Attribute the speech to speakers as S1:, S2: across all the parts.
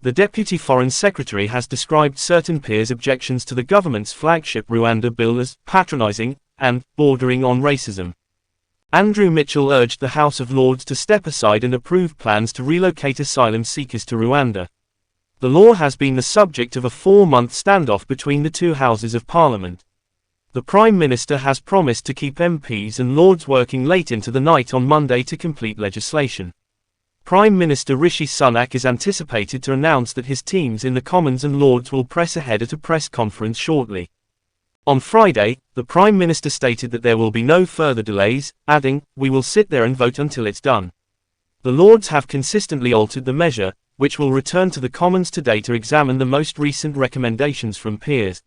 S1: The Deputy Foreign Secretary has described certain peers' objections to the government's flagship Rwanda bill as patronizing and bordering on racism. Andrew Mitchell urged the House of Lords to step aside and approve plans to relocate asylum seekers to Rwanda. The law has been the subject of a 4-month standoff between the two houses of Parliament. The Prime Minister has promised to keep MPs and Lords working late into the night on Monday to complete legislation. Prime Minister Rishi Sunak is anticipated to announce that his teams in the Commons and Lords will press ahead at a press conference shortly. On Friday, the Prime Minister stated that there will be no further delays, adding, "We will sit there and vote until it's done." The Lords have consistently altered the measure, which will return to the Commons today to examine the most recent recommendations from peers.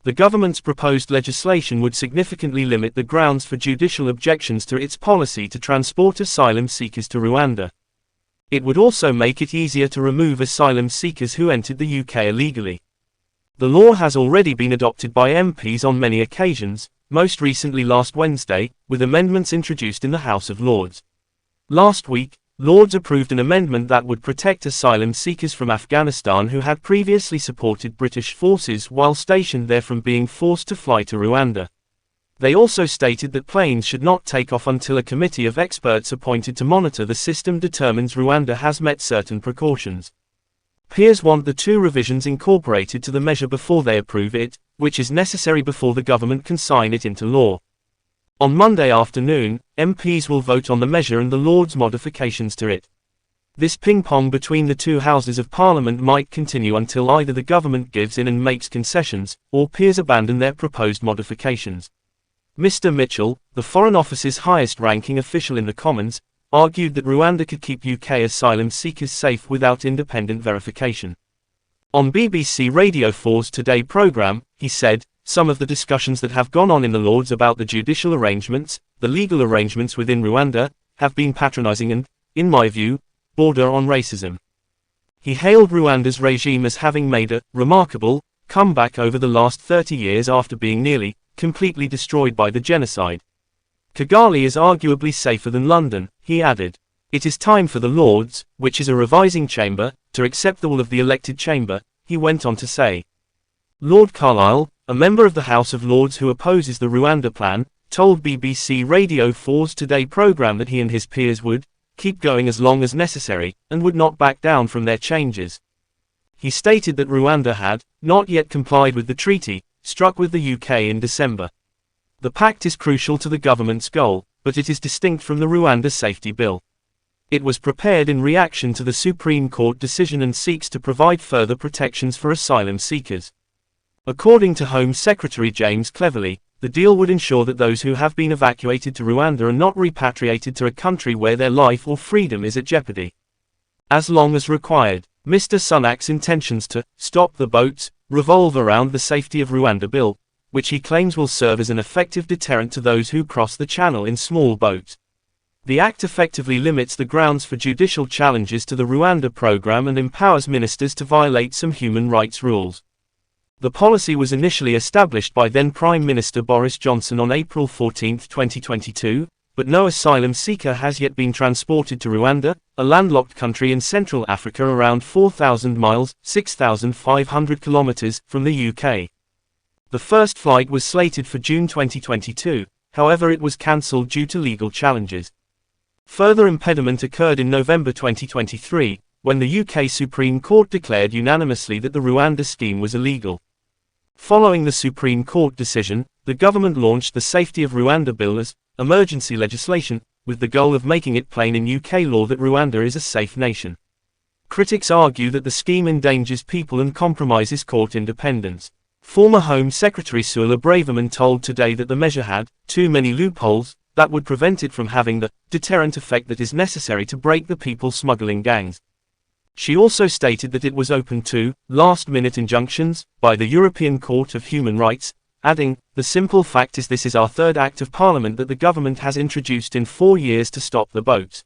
S1: The government's proposed legislation would significantly limit the grounds for judicial objections to its policy to transport asylum seekers to Rwanda. It would also make it easier to remove asylum seekers who entered the UK illegally. The law has already been adopted by MPs on many occasions, most recently last Wednesday, with amendments introduced in the House of Lords. Last week, Lords approved an amendment that would protect asylum seekers from Afghanistan who had previously supported British forces while stationed there from being forced to fly to Rwanda. They also stated that planes should not take off until a committee of experts appointed to monitor the system determines Rwanda has met certain precautions. Peers want the two revisions incorporated to the measure before they approve it, which is necessary before the government can sign it into law. On Monday afternoon, MPs will vote on the measure and the Lords' modifications to it. This ping-pong between the two houses of Parliament might continue until either the government gives in and makes concessions, or peers abandon their proposed modifications. Mr. Mitchell, the Foreign Office's highest-ranking official in the Commons, argued that Rwanda could keep UK asylum seekers safe without independent verification. On BBC Radio 4's Today programme, he said, "Some of the discussions that have gone on in the Lords about the judicial arrangements, the legal arrangements within Rwanda, have been patronising and, in my view, border on racism." He hailed Rwanda's regime as having made a remarkable comeback over the last 30 years after being nearly completely destroyed by the genocide. "Kigali is arguably safer than London," he added. "It is time for the Lords, which is a revising chamber, to accept the will of the elected chamber," he went on to say. Lord Carlisle, a member of the House of Lords who opposes the Rwanda plan, told BBC Radio 4's Today programme that he and his peers would keep going as long as necessary, and would not back down from their changes. He stated that Rwanda had not yet complied with the treaty, struck with the UK in December. The pact is crucial to the government's goal, but it is distinct from the Rwanda Safety Bill. It was prepared in reaction to the Supreme Court decision and seeks to provide further protections for asylum seekers. According to Home Secretary James Cleverly, the deal would ensure that those who have been evacuated to Rwanda are not repatriated to a country where their life or freedom is at jeopardy. As long as required, Mr. Sunak's intentions to stop the boats revolve around the Safety of Rwanda Bill, which he claims will serve as an effective deterrent to those who cross the channel in small boats. The act effectively limits the grounds for judicial challenges to the Rwanda program and empowers ministers to violate some human rights rules. The policy was initially established by then Prime Minister Boris Johnson on April 14, 2022, but no asylum seeker has yet been transported to Rwanda, a landlocked country in Central Africa around 4,000 miles (6,500 kilometers) from the UK. The first flight was slated for June 2022, however it was cancelled due to legal challenges. Further impediment occurred in November 2023, when the UK Supreme Court declared unanimously that the Rwanda scheme was illegal. Following the Supreme Court decision, the government launched the Safety of Rwanda Bill as emergency legislation, with the goal of making it plain in UK law that Rwanda is a safe nation. Critics argue that the scheme endangers people and compromises court independence. Former Home Secretary Suella Braverman told Today that the measure had too many loopholes that would prevent it from having the deterrent effect that is necessary to break the people smuggling gangs. She also stated that it was open to last-minute injunctions by the European Court of Human Rights, adding, "The simple fact is this is our third act of parliament that the government has introduced in 4 years to stop the boats."